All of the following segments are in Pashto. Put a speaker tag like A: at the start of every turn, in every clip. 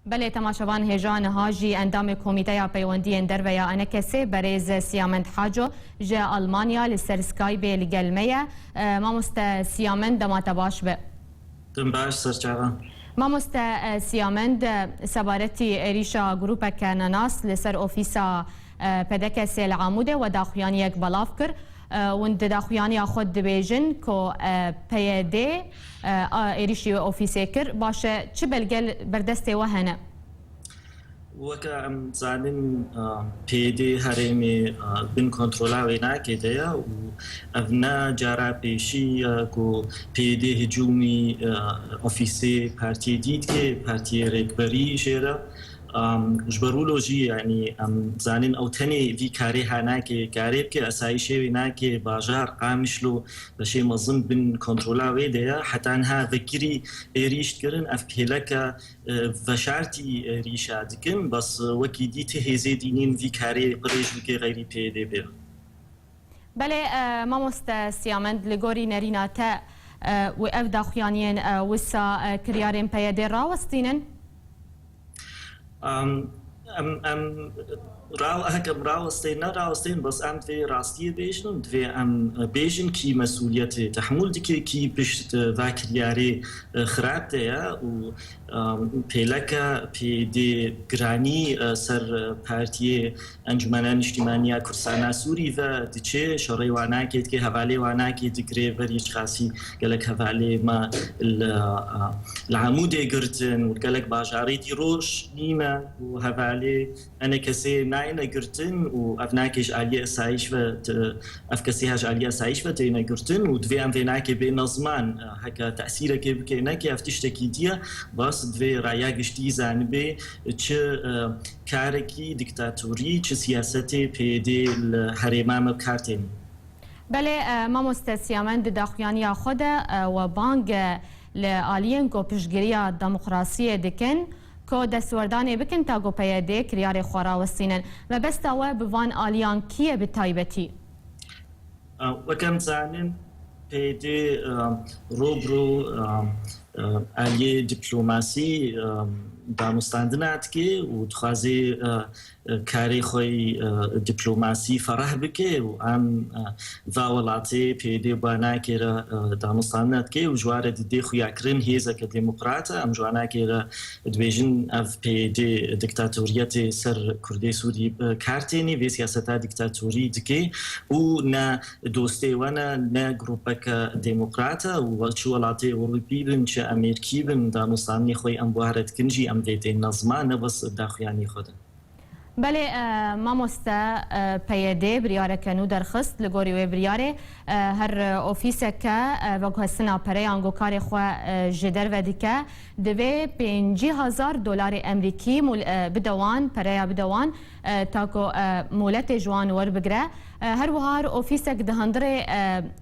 A: بله تماشاوان هجان هاجی اندام کمیته پیوندی اندر و یا انکسی بریز سیامند حاجو جه آلمانیا لسر سکایب لگلمه ما مست سیامند دمات باش به
B: باش سرچاوان
A: ما مست سیامند سبارتی ریشا گروپا کناناس لسر اوفیسا پدک سیل عاموده و داخویانی یک بلاف کر وند داخویانی خود بیجن کو پیده ایریشی اوفیسی کر باشه چه بلگل بردسته وهنه
B: وكا ام زانين بيدي هرمي بن كنترولا وينا كده و افنا جارا بيشي كو بيدي هجومي اوفيسي بارتي ديد كي بارتي ريكبري جيرا جبرولوجي يعني زانين او تاني في كاري هناك كاريب كي اسايشي هناك باجار قامشلو بشي مظن بن كنترولا ويديا حتى انها ذكري ريشت كرن اف بيلكا فشارتي ريشا دكن بس وكي دي تهزي دينين في كاري قريش بكي غيري بيدي بير
A: بله ما مست سيامند لغوري نرينا تا و اف داخيانين وسا كريارين بيدي راوستينن
B: راوستين بس ام في راستي بيشن في ام بيشن كي مسؤولية تحمل ديكي كي بشت ذاكرياري خرابته يا و بيلكا بي دي جراني سر بارتي انجمنان اجتماعية كردستان سوري و ديچه شوري وانا كيت كي حوالي وانا كيت گري وريش خاصي قالك حوالي ما العمود قرتن وقالك باجاري دي روش نيمة وحوالي أنا كسي ناينا قرتن وأفناكش عليا سايش و أفكسيهاش عليا سايش و تينا قرتن ودفي أم فيناكي بين زمان هكا تأثيرك بكيناكي أفتشتكي ديا بس دوی رایگش دیزن به چه کارکی دیکتاتوری چه سیاستی پیدی الحرمام کارتین.
A: بله ما مستسیامند داخویانی خود و بانگ لآلین کو پشگیری دموکراسی دکن کو دستوردان بکن تا گو پیاده کریار خواراوستینن و بس تاوه بوان آلیان کیه بتایبتی؟
B: وکم زانن پیدی روبرو آلیه دیپلماسی دانستاندنات که و تخازی کاری خوی دیپلماسی فرح بکه و ام واولاتی پیدا بانا که دانستاندنات که و جوار دیدی خوی اکرین هیزا که دموکراتا ام جوانا که دویجن اف پیدا دیکتاتوریت سر کردی سوری کارتینی و سیاستا دیکتاتوری دکی و نه دوستی و نه گروپک دموکراتا و چوالاتی اروپی بن چه امریکی بن دانستانی خوی ام بوهرت کنجی ام دیتی نظما نبس داخویانی خودن.
A: بله ما مستا پیاده بریاره کنو درخست لگوری و بریاره هر اوفیس که وقت سنا پره آنگو کار خواه جدر و دیکه دوی $50,000 امریکی بدوان پره بدوان تاکو مولت جوان ور بگره هر وهار اوفیس که دهندر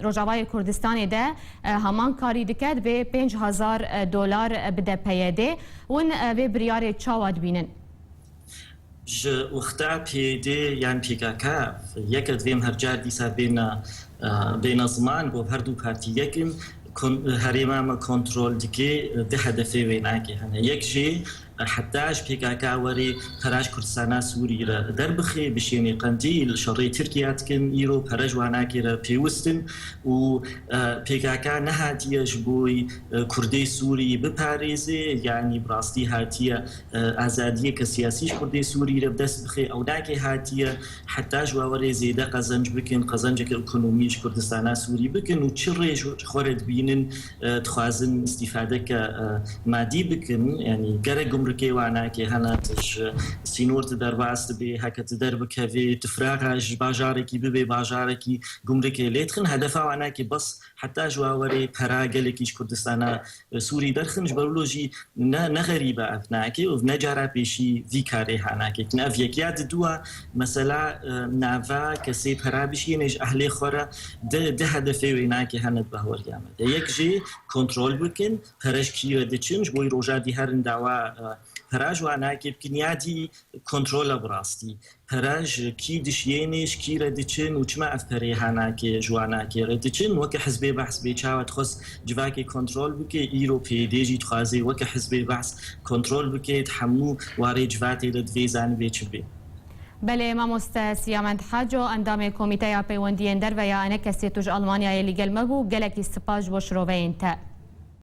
A: رجاوای کردستان ده همان کاری دیکه دوی $5,000 بده پیاده ون و بریاره چاواد بینن
B: وقتا پیده یان پیکاکا یک دویم هر جار دیسا بین زمان با هر دو پارتی یکم هریمام کنترل دیگه ده هدفی ویناکی هنه یک جی حتىش PKK وری پراش کردستان سوری را در بخی بشینی قندیل شرعی ترکیه کن ایرو پراش واناکی را پیوستن و PKK نهاتیش بوی کردی سوری بپاریزه یعنی براستی هاتیه آزادی که سیاسیش کردی سوری را دست بخی او ناکی هاتیه حتىش وری زیده قزنج بکن قزنج که اکنومیش کردستان سوری بکن و چرش خورد بینن تخوازن استفاده که مادی بکن یعنی گرگ که وانا که هناتش سینورت در واست به حکت در بکوی تفراغش باجارکی به باجارکی گمرکی لیتخن هدف وانا که بس حتی جواری پراغل کیش کردستان سوری درخنش برولوژی نه غریبه افناکی و نجارا پیشی وی کاری هناکی نه ویکیات دوا مثلا نوا کسی پرابشی نج اهل خورا ده هدفی وانا که هنات بهور جامد یک جی کنترل بکن پرش کی ردچنج بوی روجادی هر دعوا پراج وانا که بکنیادی کنترل براستی پراج کی دشینش کی ردچن و چما افپری هانا که جوانا که ردچن وک حزب بحث بیچاوت خص جواکی کنترل بکه ایرو پیدیجی تخازی وک حزب بحث کنترل بکه تحمو واری جواتی لدویزان بیچبی
A: بله مامۆستا سیامەند حاجۆ ئەندامێ کۆمیتەیە پەیوەندیێن دەرڤەیە ئەنە کەسێتوژ ئەڵمانیایە لیگەل مەبوو گەلێکی سپاش بۆ شرۆڤەیەن تە.